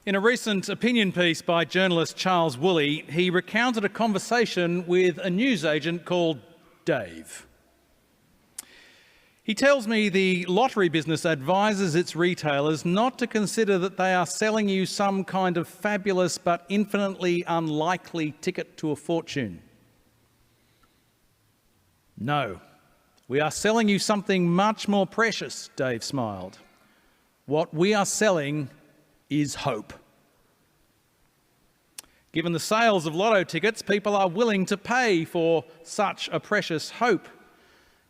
In a recent opinion piece by journalist Charles Woolley, he recounted a conversation with a newsagent called Dave. He tells me the lottery business advises its retailers not to consider that they are selling you some kind of fabulous but infinitely unlikely ticket to a fortune. No, we are selling you something much more precious, Dave smiled. What we are selling is hope. Given the sales of lotto tickets, people are willing to pay for such a precious hope.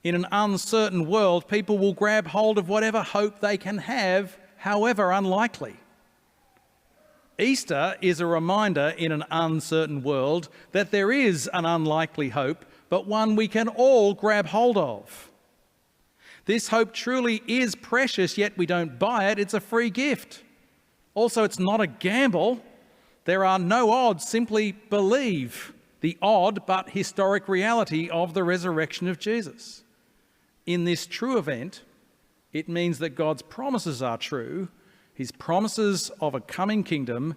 In an uncertain world, people will grab hold of whatever hope they can have, however unlikely. Easter is a reminder in an uncertain world that there is an unlikely hope, but one we can all grab hold of. This hope truly is precious, yet we don't buy it. It's a free gift. Also, it's not a gamble. There are no odds. Simply believe the odd but historic reality of the resurrection of Jesus. In this true event, it means that God's promises are true, his promises of a coming kingdom,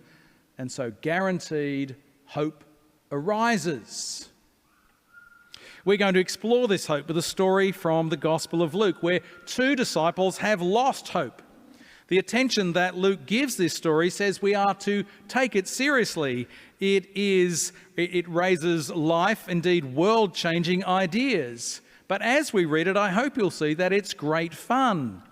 and so guaranteed hope arises. We're going to explore this hope with a story from the Gospel of Luke, where two disciples have lost hope. The attention that Luke gives this story says we are to take it seriously. It raises life, indeed world-changing ideas. But as we read it, I hope you'll see that it's great fun.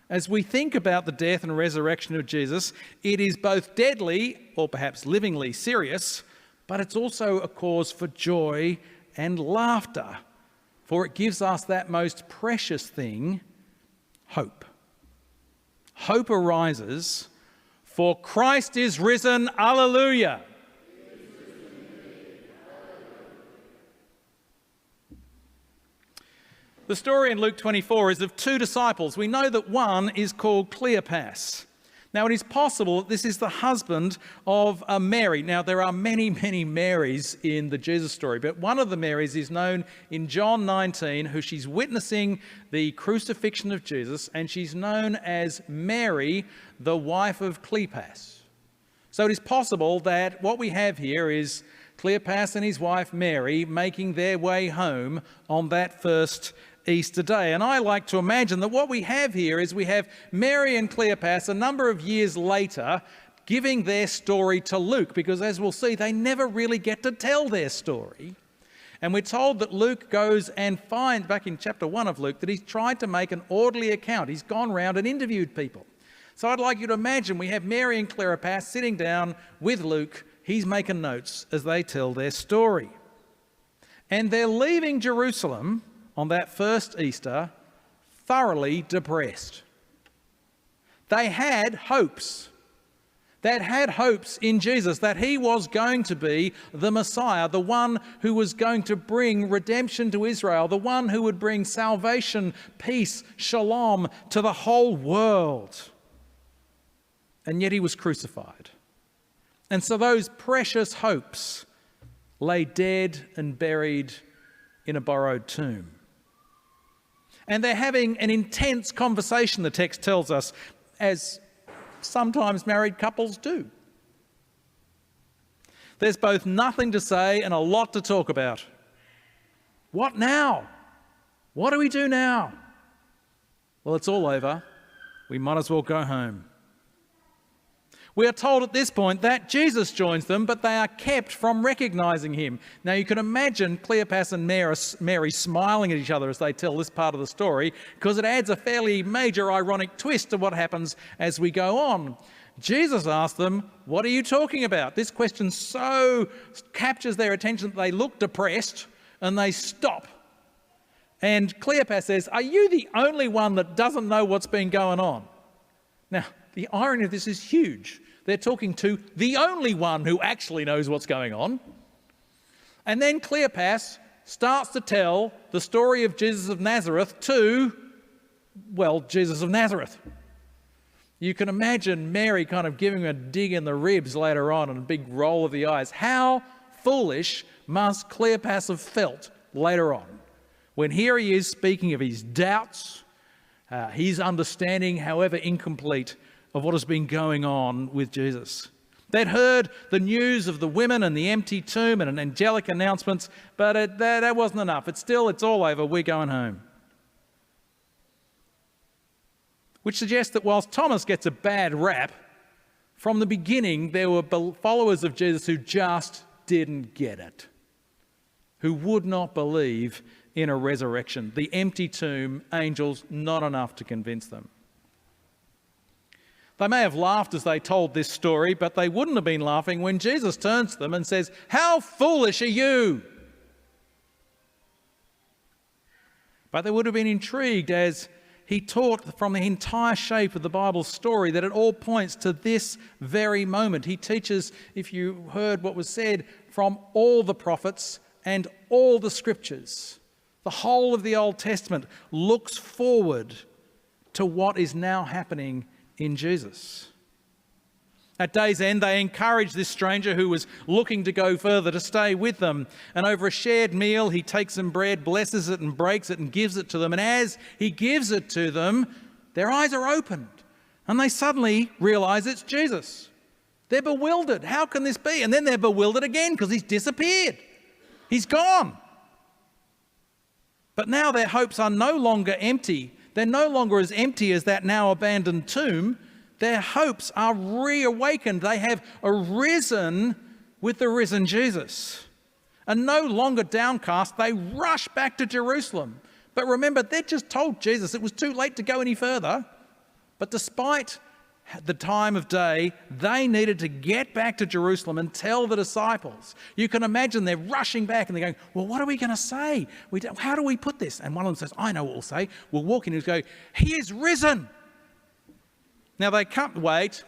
As we think about the death and resurrection of Jesus, it is both deadly, or perhaps livingly serious, but it's also a cause for joy and laughter, for it gives us that most precious thing, hope. Hope arises, for Christ is risen, alleluia. The story in Luke 24 is of two disciples. We know that one is called Cleopas. Now, it is possible that this is the husband of Mary. Now, there are many, many Marys in the Jesus story, but one of the Marys is known in John 19, who she's witnessing the crucifixion of Jesus, and she's known as Mary, the wife of Cleopas. So it is possible that what we have here is Cleopas and his wife Mary making their way home on that first Easter day. And I like to imagine that what we have here is we have Mary and Cleopas a number of years later giving their story to Luke, because as we'll see, they never really get to tell their story. And we're told that Luke goes and finds, back in chapter 1 of Luke, that he's tried to make an orderly account. He's gone round and interviewed people. So I'd like you to imagine we have Mary and Cleopas sitting down with Luke. He's making notes as they tell their story. And they're leaving Jerusalem on that first Easter, thoroughly depressed. They had hopes. They had hopes in Jesus that he was going to be the Messiah, the one who was going to bring redemption to Israel, the one who would bring salvation, peace, shalom to the whole world. And yet he was crucified. And so those precious hopes lay dead and buried in a borrowed tomb. And they're having an intense conversation, the text tells us, as sometimes married couples do. There's both nothing to say and a lot to talk about. What now? What do we do now? Well, it's all over. We might as well go home. We are told at this point that Jesus joins them, but they are kept from recognising him. Now you can imagine Cleopas and Mary smiling at each other as they tell this part of the story, because it adds a fairly major ironic twist to what happens as we go on. Jesus asks them, "What are you talking about?" This question so captures their attention that they look depressed and they stop. And Cleopas says, "Are you the only one that doesn't know what's been going on?" Now, the irony of this is huge. They're talking to the only one who actually knows what's going on. And then Cleopas starts to tell the story of Jesus of Nazareth to, well, Jesus of Nazareth. You can imagine Mary kind of giving him a dig in the ribs later on and a big roll of the eyes. How foolish must Cleopas have felt later on, when here he is speaking of his doubts, his understanding, however incomplete, of what has been going on with Jesus. They'd heard the news of the women and the empty tomb and angelic announcements, but that wasn't enough. It's all over. We're going home. Which suggests that whilst Thomas gets a bad rap, from the beginning there were followers of Jesus who just didn't get it, who would not believe in a resurrection. The empty tomb, angels, not enough to convince them. They may have laughed as they told this story, but they wouldn't have been laughing when Jesus turns to them and says, "How foolish are you?" But they would have been intrigued as he taught from the entire shape of the Bible story that it all points to this very moment. He teaches, if you heard what was said, from all the prophets and all the scriptures. The whole of the Old Testament looks forward to what is now happening in Jesus. At day's end, they encourage this stranger who was looking to go further to stay with them. And over a shared meal, he takes some bread, blesses it and breaks it and gives it to them. And as he gives it to them, their eyes are opened and they suddenly realise it's Jesus. They're bewildered. How can this be? And then they're bewildered again because he's disappeared. He's gone. But now their hopes are no longer empty. They're no longer as empty as that now abandoned tomb. Their hopes are reawakened. They have arisen with the risen Jesus. And no longer downcast, they rush back to Jerusalem. But remember, they'd just told Jesus it was too late to go any further. But despite the time of day, they needed to get back to Jerusalem and tell the disciples. You can imagine they're rushing back and they're going, well, what are we going to say? How do we put this? And one of them says, I know what we'll say. We'll walk in and go, he is risen. Now they come, wait.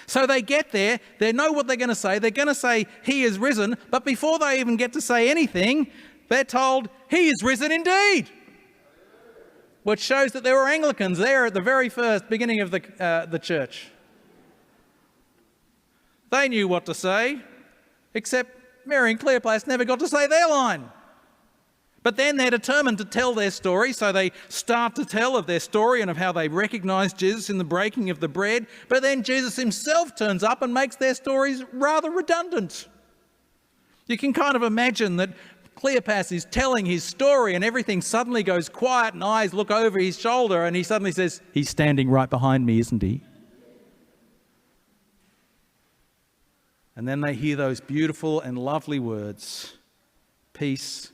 So they get there, they know what they're going to say. They're going to say, he is risen. But before they even get to say anything, they're told, he is risen indeed. Which shows that there were Anglicans there at the very first beginning of the church. They knew what to say, except Mary and Cleopas never got to say their line. But then they're determined to tell their story, so they start to tell of their story and of how they recognised Jesus in the breaking of the bread. But then Jesus himself turns up and makes their stories rather redundant. You can kind of imagine that Cleopas is telling his story and everything suddenly goes quiet and eyes look over his shoulder and he suddenly says, he's standing right behind me, isn't he? And then they hear those beautiful and lovely words, peace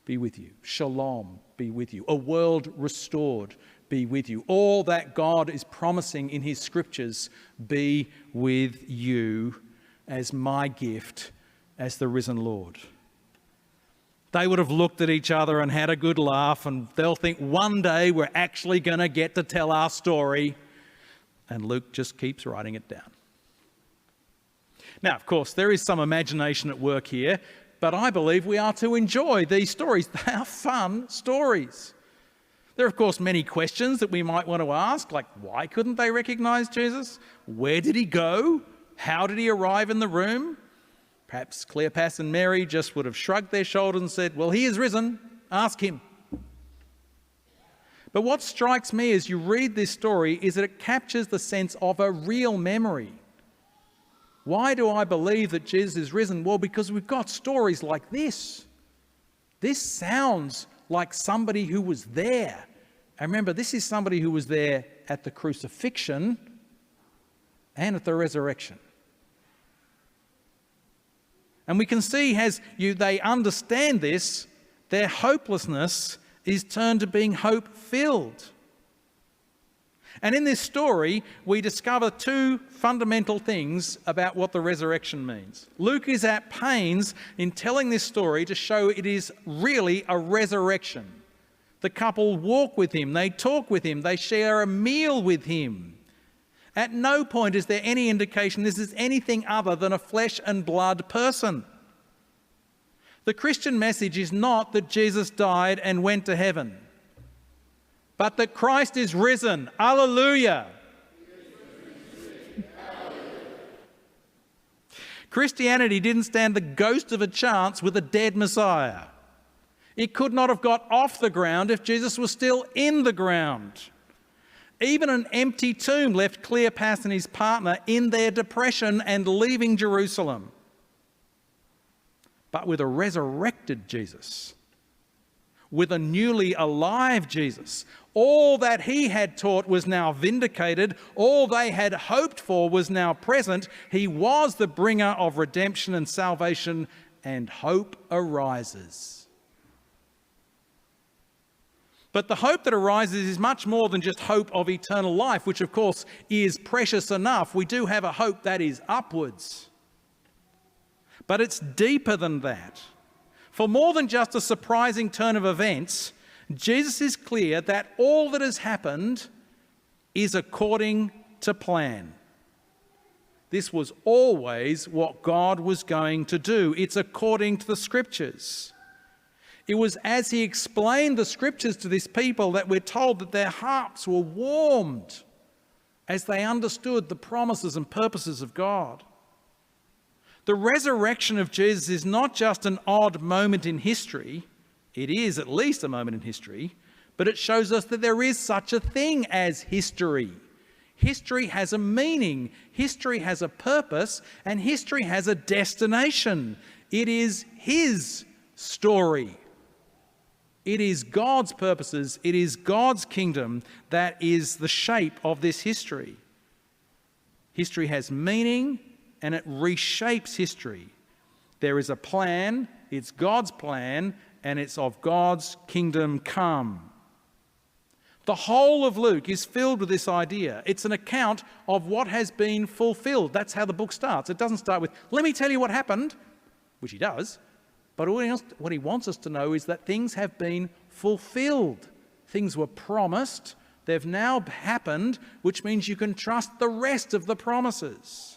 be with you, shalom be with you, a world restored be with you. All that God is promising in his scriptures be with you as my gift as the risen Lord. They would have looked at each other and had a good laugh, and they'll think one day we're actually going to get to tell our story. And Luke just keeps writing it down. Now, of course, there is some imagination at work here, but I believe we are to enjoy these stories. They are fun stories. There are, of course, many questions that we might want to ask, like why couldn't they recognize Jesus? Where did he go? How did he arrive in the room? Perhaps Cleopas and Mary just would have shrugged their shoulders and said, well, he is risen, ask him. But what strikes me as you read this story is that it captures the sense of a real memory. Why do I believe that Jesus is risen? Well, because we've got stories like this. This sounds like somebody who was there. And remember, this is somebody who was there at the crucifixion and at the resurrection. And we can see as they understand this, their hopelessness is turned to being hope-filled. And in this story, we discover two fundamental things about what the resurrection means. Luke is at pains in telling this story to show it is really a resurrection. The couple walk with him, they talk with him, they share a meal with him. At no point is there any indication this is anything other than a flesh and blood person. The Christian message is not that Jesus died and went to heaven, but that Christ is risen. Alleluia. Christianity didn't stand the ghost of a chance with a dead Messiah. It could not have got off the ground if Jesus was still in the ground. Even an empty tomb left Cleopas and his partner in their depression and leaving Jerusalem. But with a resurrected Jesus, with a newly alive Jesus, all that he had taught was now vindicated. All they had hoped for was now present. He was the bringer of redemption and salvation, and hope arises. But the hope that arises is much more than just hope of eternal life, which of course is precious enough. We do have a hope that is upwards. But it's deeper than that. For more than just a surprising turn of events, Jesus is clear that all that has happened is according to plan. This was always what God was going to do. It's according to the Scriptures. It was as he explained the Scriptures to this people that we're told that their hearts were warmed as they understood the promises and purposes of God. The resurrection of Jesus is not just an odd moment in history. It is at least a moment in history, but it shows us that there is such a thing as history. History has a meaning, history has a purpose, and history has a destination. It is his story. It is God's purposes, it is God's kingdom that is the shape of this history. History has meaning and it reshapes history. There is a plan, it's God's plan, and it's of God's kingdom come. The whole of Luke is filled with this idea. It's an account of what has been fulfilled. That's how the book starts. It doesn't start with, let me tell you what happened, which he does. But what he wants us to know is that things have been fulfilled. Things were promised. They've now happened, which means you can trust the rest of the promises.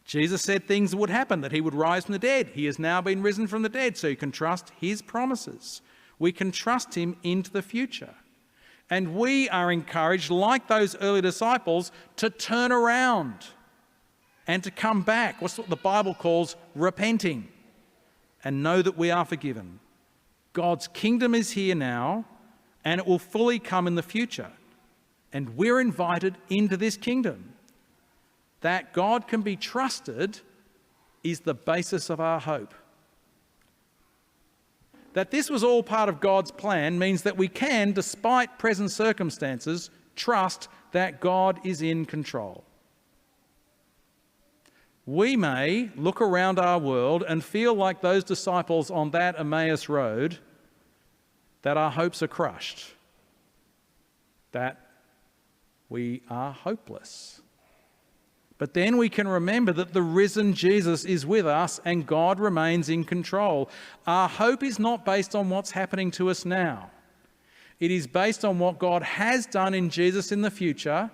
Jesus said things would happen, that he would rise from the dead. He has now been risen from the dead, so you can trust his promises. We can trust him into the future. And we are encouraged, like those early disciples, to turn around and to come back. What's what the Bible calls repenting, and know that we are forgiven. God's kingdom is here now, and it will fully come in the future. And we're invited into this kingdom. That God can be trusted is the basis of our hope. That this was all part of God's plan means that we can, despite present circumstances, trust that God is in control. We may look around our world and feel like those disciples on that Emmaus road, that our hopes are crushed, that we are hopeless. But then we can remember that the risen Jesus is with us and God remains in control. Our hope is not based on what's happening to us now. It is based on what God has done in Jesus in the future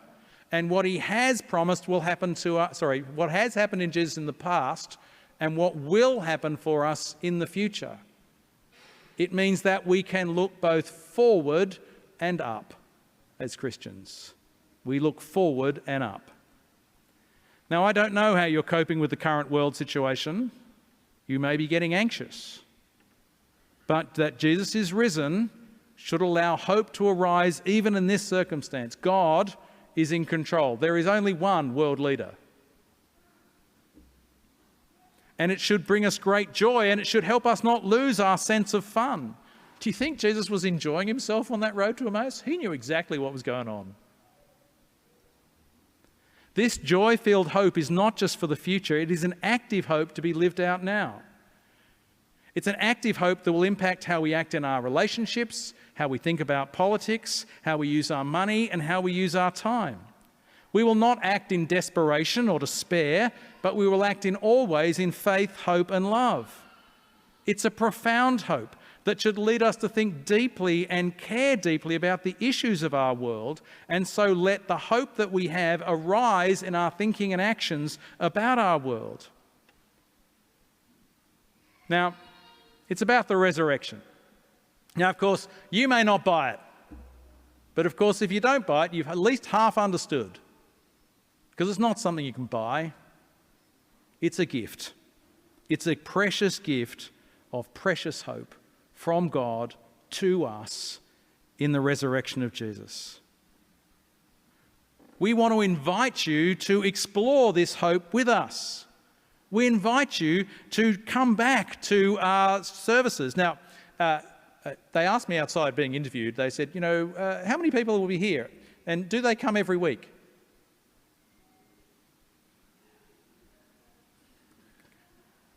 and what he has promised will happen to us, what has happened in Jesus in the past and what will happen for us in the future. It means that we can look both forward and up as Christians. We look forward and up. Now, I don't know how you're coping with the current world situation. You may be getting anxious. But that Jesus is risen should allow hope to arise even in this circumstance. God is in control. There is only one world leader. And it should bring us great joy, and it should help us not lose our sense of fun. Do you think Jesus was enjoying himself on that road to Emmaus? He knew exactly what was going on. This joy-filled hope is not just for the future, it is an active hope to be lived out now. It's an active hope that will impact how we act in our relationships, how we think about politics, how we use our money, and how we use our time. We will not act in desperation or despair, but we will act in all ways in faith, hope, and love. It's a profound hope that should lead us to think deeply and care deeply about the issues of our world, and so let the hope that we have arise in our thinking and actions about our world. Now, it's about the resurrection. Now, of course, you may not buy it, but of course, if you don't buy it, you've at least half understood, because it's not something you can buy. It's a gift. It's a precious gift of precious hope from God to us in the resurrection of Jesus. We want to invite you to explore this hope with us. We invite you to come back to our services. Now, they asked me outside being interviewed, they said, how many people will be here? And do they come every week?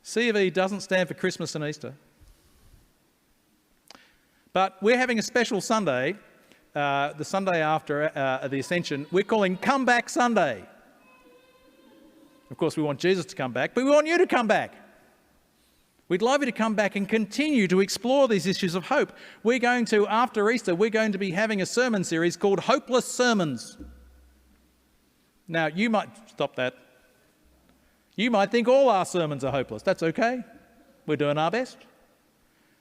C of E doesn't stand for Christmas and Easter. But we're having a special Sunday, the Sunday after the Ascension. We're calling Comeback Sunday. Of course, we want Jesus to come back, but we want you to come back. We'd love you to come back and continue to explore these issues of hope. After Easter, we're going to be having a sermon series called Hopeless Sermons. Now, you might stop that. You might think all our sermons are hopeless. That's okay. We're doing our best.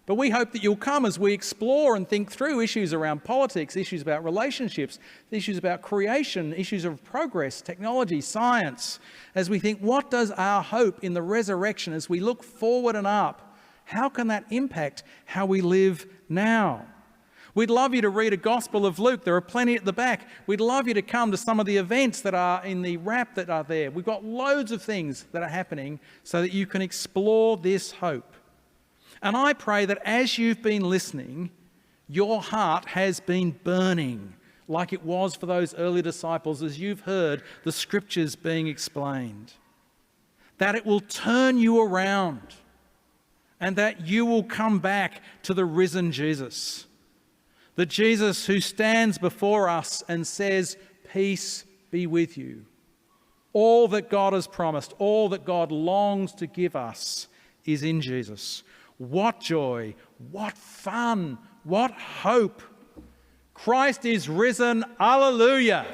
But we hope that you'll come as we explore and think through issues around politics, issues about relationships, issues about creation, issues of progress, technology, science, as we think, what does our hope in the resurrection, as we look forward and up, how can that impact how we live now? We'd love you to read a Gospel of Luke. There are plenty at the back. We'd love you to come to some of the events that are in the wrap that are there. We've got loads of things that are happening so that you can explore this hope. And I pray that as you've been listening, your heart has been burning like it was for those early disciples as you've heard the scriptures being explained. That it will turn you around and that you will come back to the risen Jesus. The Jesus who stands before us and says, "Peace be with you." All that God has promised, all that God longs to give us is in Jesus. What joy, what fun, what hope. Christ is risen. Hallelujah.